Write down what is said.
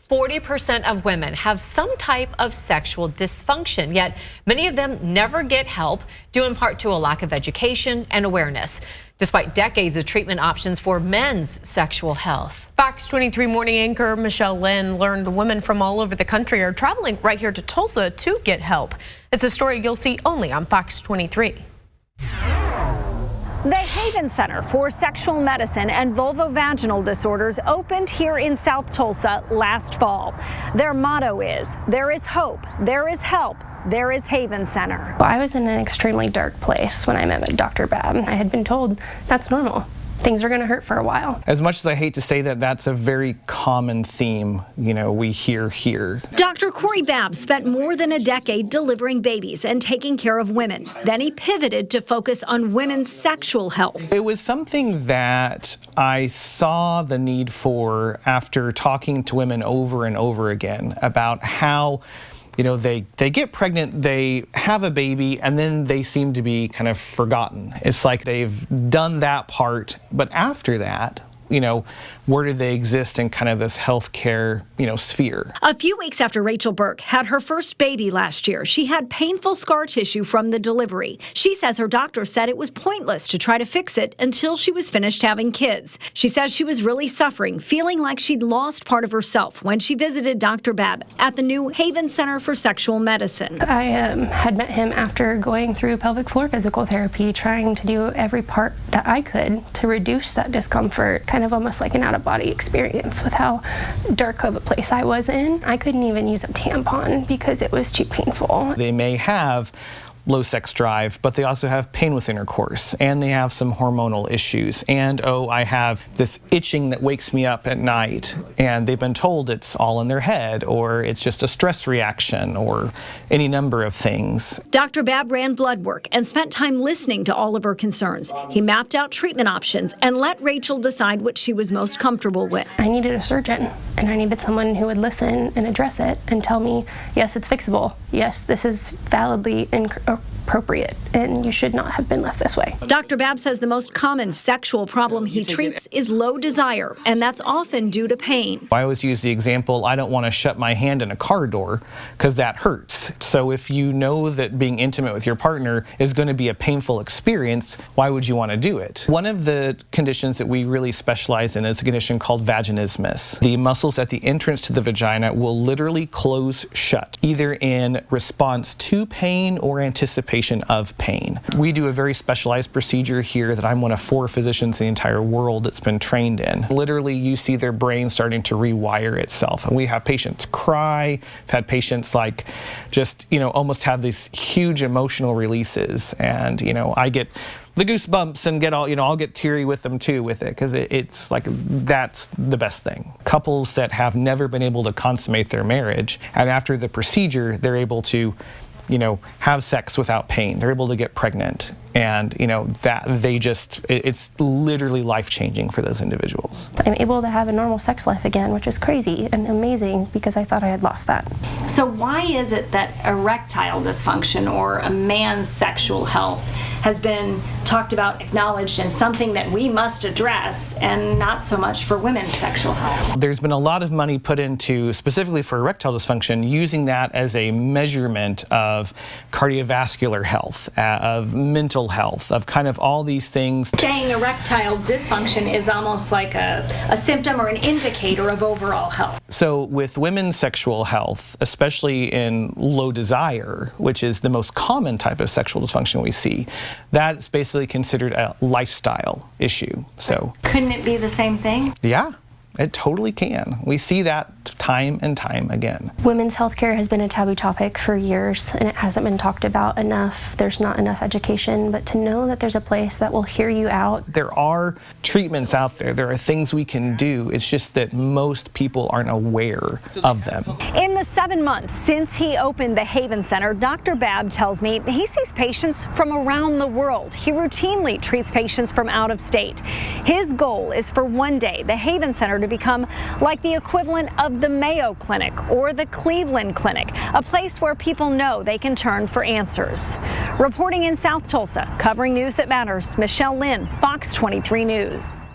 40% of women have some type of sexual dysfunction, yet many of them never get help, due in part to a lack of education and awareness, despite decades of treatment options for men's sexual health. Fox 23 morning anchor Michelle Lynn learned women from all over the country are traveling right here to Tulsa to get help. It's a story you'll see only on Fox 23. The Haven Center for Sexual Medicine and Vulvovaginal Disorders opened here in South Tulsa last fall. Their motto is, "There is hope, there is help, there is Haven Center." I was in an extremely dark place when I met Dr. Babb. I had been told that's normal. Things are going to hurt for a while. As much as I hate to say that, that's a very common theme, we hear here. Dr. Corey Babb spent more than a decade delivering babies and taking care of women. Then he pivoted to focus on women's sexual health. It was something that I saw the need for after talking to women over and over again about how they get pregnant, they have a baby, and then they seem to be kind of forgotten. It's like they've done that part, but after that, where do they exist in kind of this healthcare, sphere? A few weeks after Rachel Burke had her first baby last year, she had painful scar tissue from the delivery. She says her doctor said it was pointless to try to fix it until she was finished having kids. She says she was really suffering, feeling like she'd lost part of herself when she visited Dr. Babb at the new Haven Center for Sexual Medicine. I had met him after going through pelvic floor physical therapy, trying to do every part that I could to reduce that discomfort. Kind of almost like an out-of-body experience with how dark of a place I was in. I couldn't even use a tampon because it was too painful. They may have low sex drive, but they also have pain with intercourse, and they have some hormonal issues, and I have this itching that wakes me up at night, and they've been told it's all in their head, or it's just a stress reaction, or any number of things. Dr. Babb ran blood work and spent time listening to all of her concerns. He mapped out treatment options and let Rachel decide what she was most comfortable with. I needed a surgeon, and I needed someone who would listen and address it and tell me, yes, it's fixable. Yes, this is validly appropriate, and you should not have been left this way. Dr. Babb says the most common sexual problem he treats is low desire, and that's often due to pain. I always use the example, I don't want to shut my hand in a car door because that hurts. So if you know that being intimate with your partner is going to be a painful experience, why would you want to do it? One of the conditions that we really specialize in is a condition called vaginismus. The muscles at the entrance to the vagina will literally close shut, either in response to pain or anticipation of pain. We do a very specialized procedure here that I'm one of 4 physicians in the entire world that's been trained in. Literally, you see their brain starting to rewire itself. And we have patients cry. I've had patients just almost have these huge emotional releases. And, I get the goosebumps and I'll get teary with them too with it, because it's like, that's the best thing. Couples that have never been able to consummate their marriage, and after the procedure, they're able to have sex without pain. They're able to get pregnant, and it's literally life-changing for those individuals. I'm able to have a normal sex life again, which is crazy and amazing because I thought I had lost that. So why is it that erectile dysfunction or a man's sexual health has been talked about, acknowledged, and something that we must address, and not so much for women's sexual health? There's been a lot of money put into, specifically for erectile dysfunction, using that as a measurement of cardiovascular health, of mental health, of kind of all these things. Saying erectile dysfunction is almost like a symptom or an indicator of overall health. So with women's sexual health, especially in low desire, which is the most common type of sexual dysfunction we see, that's basically considered a lifestyle issue. So couldn't it be the same thing? Yeah, it totally can. We see that time and time again. Women's healthcare has been a taboo topic for years, and it hasn't been talked about enough. There's not enough education, but to know that there's a place that will hear you out. There are treatments out there. There are things we can do. It's just that most people aren't aware of them. In the 7 months since he opened the Haven Center, Dr. Babb tells me he sees patients from around the world. He routinely treats patients from out of state. His goal is for one day the Haven Center to become like the equivalent of the Mayo Clinic or the Cleveland Clinic, a place where people know they can turn for answers. Reporting in South Tulsa, covering news that matters, Michelle Lynn, Fox 23 News.